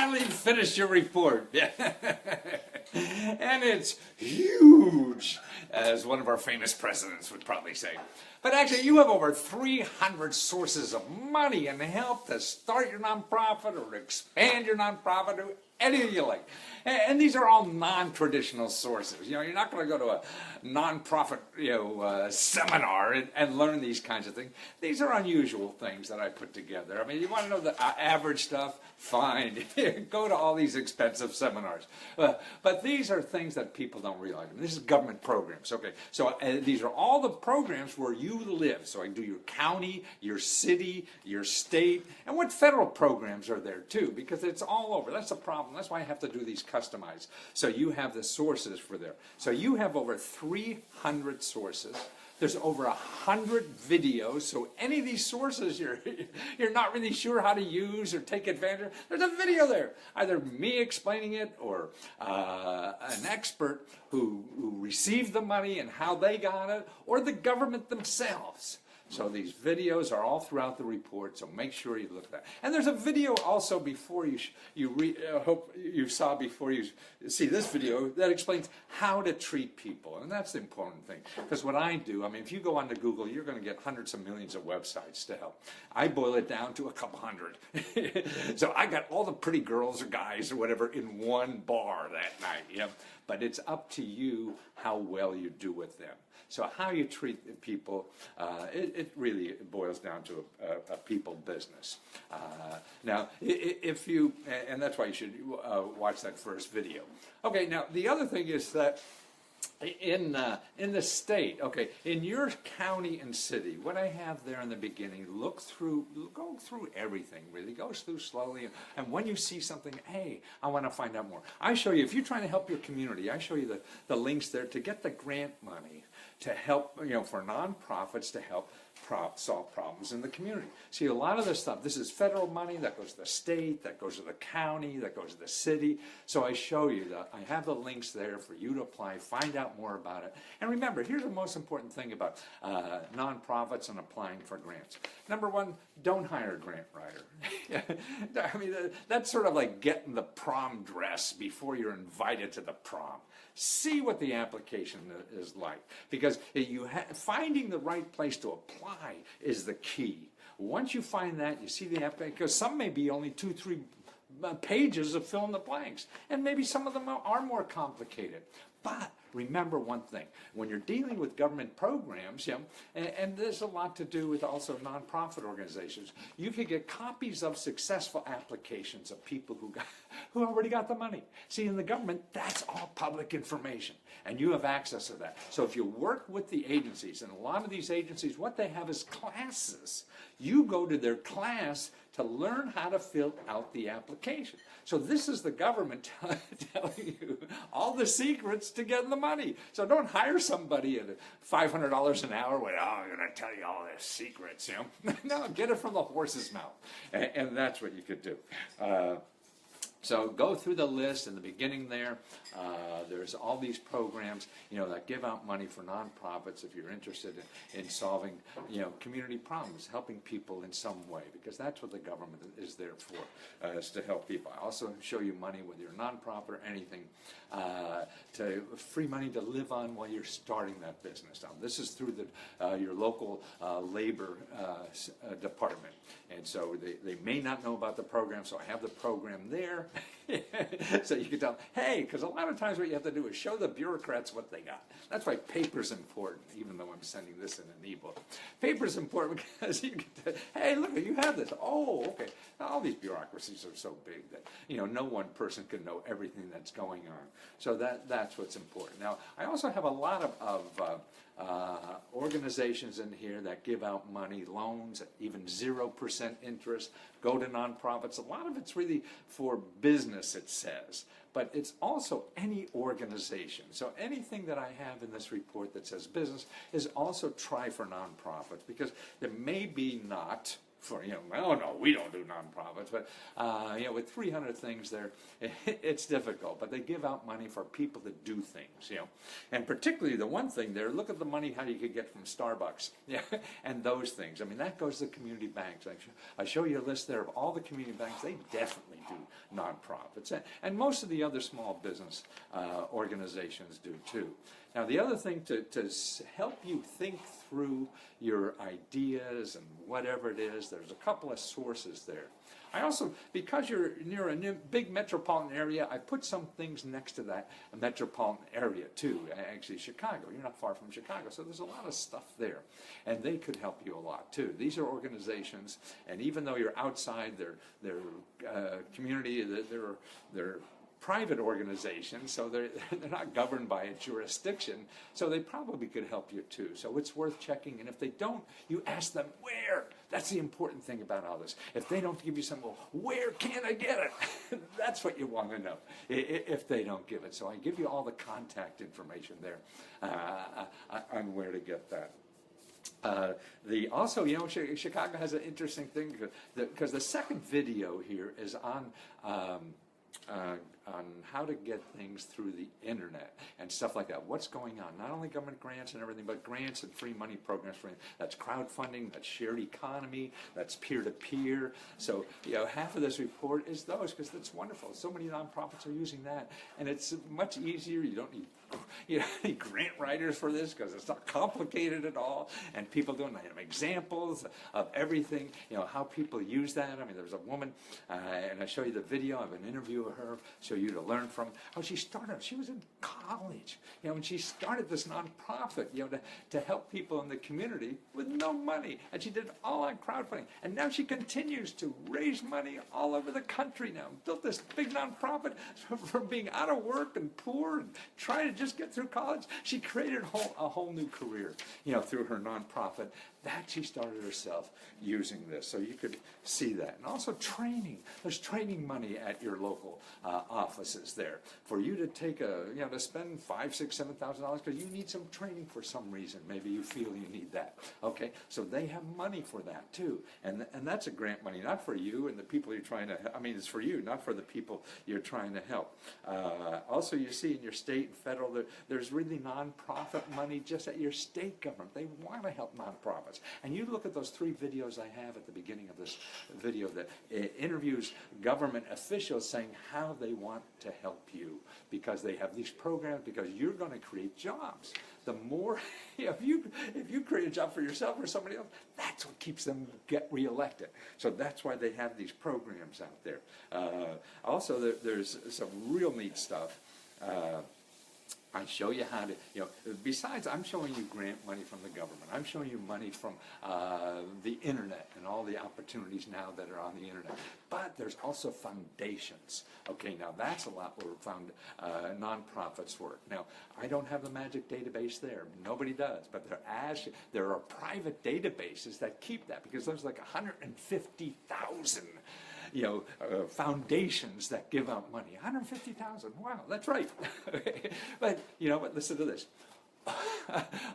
finally finished your report. And it's huge, as one of our famous presidents would probably say. But actually, you have over 300 sources of money and help to start your nonprofit or to expand your nonprofit or anything you like. And these are all non-traditional sources. You're not going to go to a nonprofit, seminar and learn these kinds of things. These are unusual things that I put together. I mean, you want to know the average stuff? Fine. Go to all these expensive seminars. But these are things that people don't realize. This is government programs. Okay, so these are all the programs where you live. So I do your county, your city, your state, and what federal programs are there too, because it's all over. That's the problem. That's why I have to do these customized. So you have the sources for there. So you have over 300 sources. There's over 100 videos, so any of these sources you're not really sure how to use or take advantage of, there's a video there. Either me explaining it or an expert who received the money and how they got it, or the government themselves. So these videos are all throughout the report, so make sure you look at that. And there's a video also before hope you saw before you see this video that explains how to treat people. And that's the important thing. Because what I do, I mean, if you go onto Google, you're going to get hundreds of millions of websites to help. I boil it down to a couple hundred. So I got all the pretty girls or guys or whatever in one bar that night. Yeah? But it's up to you how well you do with them. So how you treat people, it really boils down to a people business. Now, if you, and that's why you should watch that first video. Okay, now the other thing is that in the state, okay, in your county and city, what I have there in the beginning, go through everything, really. Goes through slowly, and when you see something, hey, I want to find out more. I show you, if you're trying to help your community, I show you the links there to get the grant money to help, for nonprofits to help solve problems in the community. See, a lot of this stuff, this is federal money that goes to the state, that goes to the county, that goes to the city. So I show you that. I have the links there for you to apply, find out more about it. And remember, here's the most important thing about nonprofits and applying for grants. Number one, don't hire a grant writer. I mean, that's sort of like getting the prom dress before you're invited to the prom. See what the application is like, because finding the right place to apply is the key. Once you find that, you see the application, because some may be only 2-3 pages of fill in the blanks, and maybe some of them are more complicated. But remember one thing, when you're dealing with government programs, and there's a lot to do with also nonprofit organizations, you can get copies of successful applications of people who already got the money. See, in the government, that's all public information, and you have access to that. So if you work with the agencies, and a lot of these agencies, what they have is classes. You go to their class to learn how to fill out the application. So this is the government telling you all the secrets to getting the money. So don't hire somebody at $500 an hour with, I'm going to tell you all the secrets. No, get it from the horse's mouth. And that's what you could do. So go through the list in the beginning there. There's all these programs, that give out money for nonprofits if you're interested in solving, community problems, helping people in some way, because that's what the government is there for, is to help people. I also show you money, whether you're a nonprofit or anything, to free money to live on while you're starting that business. Now, this is through your local labor department. And so they may not know about the program, so I have the program there. So you can tell them, hey, because a lot of times what you have to do is show the bureaucrats what they got. That's why paper's important, even though I'm sending this in an ebook. Paper's important because you can tell, hey, look, you have this. Oh, okay. Now, all these bureaucracies are so big that, no one person can know everything that's going on. So that's what's important. Now, I also have a lot of organizations in here that give out money, loans, even 0% interest, go to nonprofits. A lot of it's really for business, it says, but it's also any organization. So anything that I have in this report that says business is also try for nonprofits, because there may be not for, well, no, we don't do nonprofits, but, with 300 things there, it's difficult, but they give out money for people to do things, and particularly the one thing there, look at the money how you could get from Starbucks, and those things. I mean, that goes to community banks. I show you a list there of all the community banks. They definitely do nonprofits, and most of the other small business organizations do too. Now, the other thing to help you think through your ideas and whatever it is, there's a couple of sources there. I also, because you're near a big metropolitan area, I put some things next to that metropolitan area too. Actually, Chicago, you're not far from Chicago, so there's a lot of stuff there. And they could help you a lot too. These are organizations, and even though you're outside their community, they're private organizations, so they're not governed by a jurisdiction, so they probably could help you too. So it's worth checking, and if they don't, you ask them where. That's the important thing about all this. If they don't give you some, well, where can I get it? That's what you want to know if they don't give it. So I give you all the contact information there on where to get that. Also, Chicago has an interesting thing because the second video here is on how to get things through the internet and stuff like that. What's going on? Not only government grants and everything, but grants and free money programs. That's crowdfunding, that's shared economy, that's peer-to-peer. So, half of this report is those, because that's wonderful. So many nonprofits are using that, and it's much easier. You don't need grant writers for this because it's not complicated at all, and people doing examples of everything, how people use that. I mean, there's a woman, and I show you the video of an interview of her, show you to learn from how she started. She was in college, and she started this nonprofit, to help people in the community with no money, and she did it all on crowdfunding, and now she continues to raise money all over the country now, built this big nonprofit from being out of work and poor and trying to just get through college. She created a whole new career, through her nonprofit that she started herself using this. So you could see that. And also training. There's training money at your local offices there for you to take to spend $5,000, $6,000, $7,000 because you need some training for some reason. Maybe you feel you need that. Okay, so they have money for that too. And that's a grant money, not for you and the people you're trying to help. I mean, it's for you, not for the people you're trying to help. Also, you see in your state and federal, there's really nonprofit money just at your state government. They want to help nonprofits. And you look at those 3 videos I have at the beginning of this video that interviews government officials saying how they want to help you because they have these programs, because you're going to create jobs. The more, if you create a job for yourself or somebody else, that's what keeps them get reelected. So that's why they have these programs out there. Also, there's some real neat stuff. I show you how to, besides I'm showing you grant money from the government, I'm showing you money from the internet and all the opportunities now that are on the internet. But there's also foundations. Okay, now that's a lot where nonprofits work. Now, I don't have the magic database there. Nobody does. But there are private databases that keep that because there's like 150,000 foundations that give out money. 150,000. Wow, that's right. But listen to this.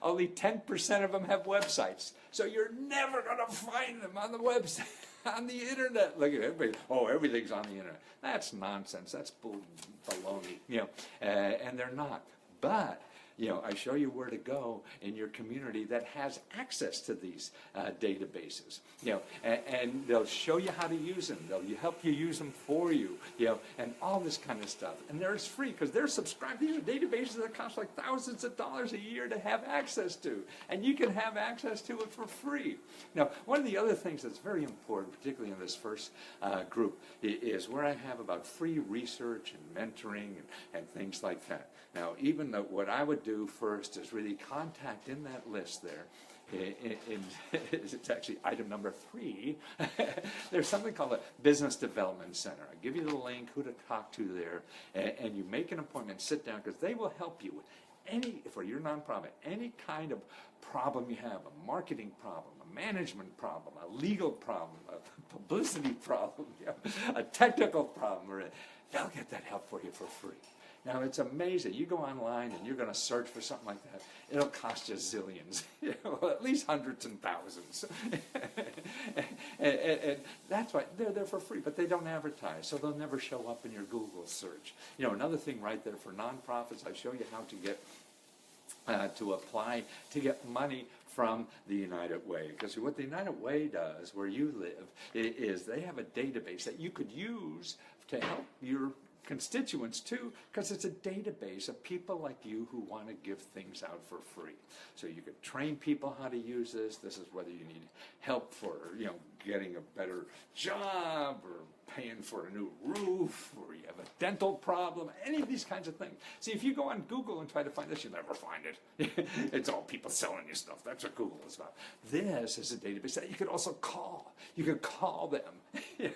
Only 10% of them have websites. So you're never going to find them on the website, on the internet. Look at everybody. Oh, everything's on the internet. That's nonsense. That's baloney. And they're not. But I show you where to go in your community that has access to these databases, and they'll show you how to use them. They'll help you use them for you, and all this kind of stuff. And they're free because they're subscribed. These are databases that cost like thousands of dollars a year to have access to, and you can have access to it for free. Now, one of the other things that's very important, particularly in this first group, is where I have about free research and mentoring and things like that. Now, even though what I would do first is really contact in that list there. It's actually item number 3. There's something called a Business Development Center. I give you the link, who to talk to there, and you make an appointment, sit down, because they will help you with for your nonprofit, any kind of problem you have, a marketing problem, a management problem, a legal problem, a publicity problem, a technical problem, they'll get that help for you for free. Now, it's amazing. You go online and you're going to search for something like that. It'll cost you zillions, at least hundreds and thousands. and that's why they're there for free, but they don't advertise, so they'll never show up in your Google search. Another thing right there for nonprofits, I show you how to get to apply to get money from the United Way. Because what the United Way does, where you live, is they have a database that you could use to help your constituents too, because it's a database of people like you who want to give things out for free. So you could train people how to use this. This is whether you need help for getting a better job, or paying for a new roof, or you have a dental problem, any of these kinds of things. See, if you go on Google and try to find this, you'll never find it. It's all people selling you stuff. That's what Google is about. This is a database that you could also call. You could call them.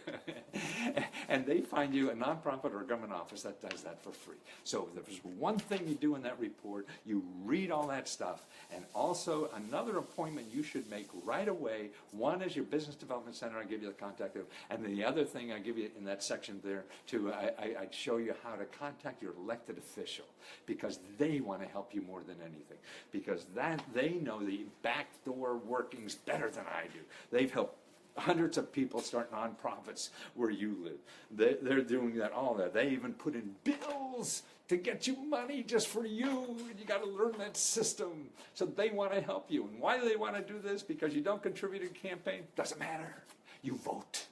And they find you a nonprofit or a government office that does that for free. So there's one thing you do in that report, you read all that stuff, and also another appointment you should make right away. One is your business development center. I give you the contact, and then the other thing I give you in that section there too, I show you how to contact your elected official, because they want to help you more than anything, because they know the backdoor workings better than I do. They've helped hundreds of people start nonprofits where you live. They're doing that, all that. They even put in bills to get you money just for you. And you got to learn that system. So they want to help you. And why do they want to do this? Because you don't contribute to the campaign? Doesn't matter. You vote.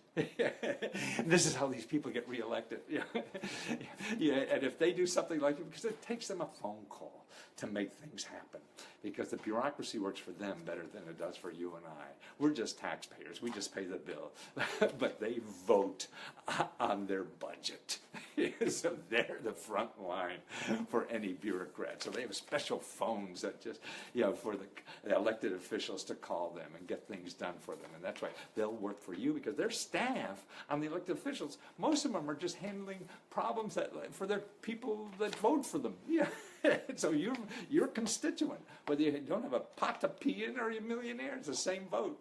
This is how these people get reelected. And if they do something like it, because it takes them a phone call to make things happen, because the bureaucracy works for them better than it does for you and I. We're just taxpayers. We just pay the bill. But they vote on their budget. So they're the front line for any bureaucrat. So they have special phones that just, for the elected officials to call them and get things done for them. And that's why they'll work for you, because their staff on the elected officials, most of them are just handling problems for their people that vote for them. So you're constituent, whether you don't have a pot to pee in or you're a millionaire, it's the same vote.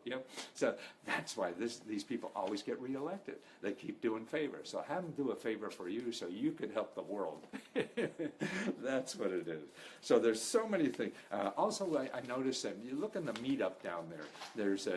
So that's why these people always get reelected. They keep doing favors. So have them do a favor for you so you could help the world. That's what it is. So there's so many things. Also, I noticed that you look in the meetup down there. There's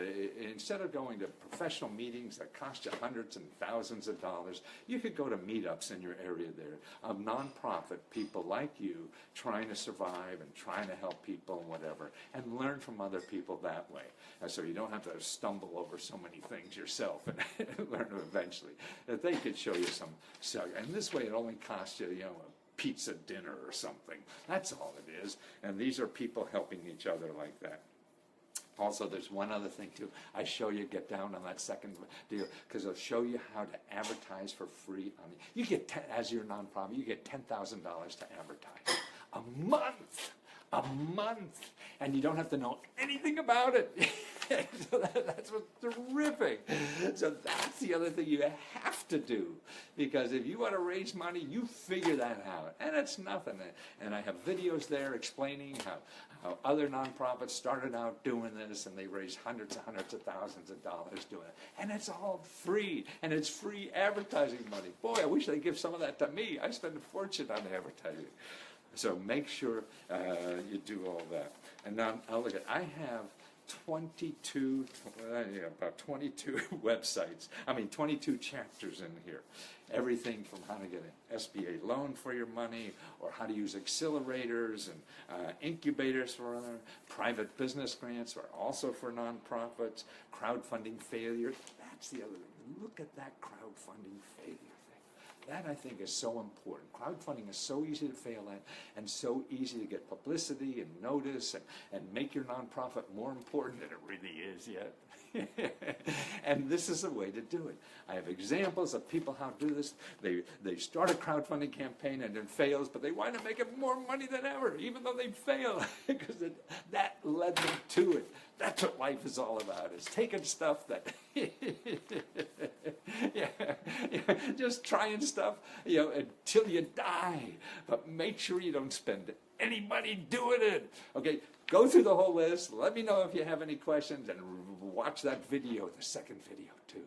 instead of going to professional meetings that cost you hundreds and thousands of dollars, you could go to meetups in your area there of nonprofit people like you trying to survive and trying to help people and whatever, and learn from other people that way. So you don't have to stumble over so many things yourself and learn them eventually. That they could show you some, and this way it only costs you, a pizza dinner or something. That's all it is. And these are people helping each other like that. Also, there's one other thing too. I show you, get down on that second deal, because I'll show you how to advertise for free. You get, as your nonprofit, you get $10,000 to advertise a month, and you don't have to know anything about it. So that's what's terrific. So that's the other thing you have to do, because if you want to raise money, you figure that out, and it's nothing. And I have videos there explaining how other nonprofits started out doing this, and they raised hundreds and hundreds of thousands of dollars doing it, and it's all free, and it's free advertising money. Boy, I wish they'd give some of that to me. I spend a fortune on advertising. So make sure you do all that. And now I'll look at, I have 22 websites. 22 chapters in here. Everything from how to get an SBA loan for your money, or how to use accelerators and incubators for other private business grants, or also for nonprofits, crowdfunding failure. That's the other thing. Look at that crowdfunding failure. That, I think, is so important. Crowdfunding is so easy to fail at, and so easy to get publicity and notice and make your nonprofit more important than it really is yet. And this is a way to do it. I have examples of people how to do this. They start a crowdfunding campaign and it fails, but they wind up making more money than ever, even though they fail, because that led them to it. That's what life is all about, is taking stuff that, just trying stuff, until you die. But make sure you don't spend any money doing it. Okay, go through the whole list. Let me know if you have any questions, and watch that video, the second video too.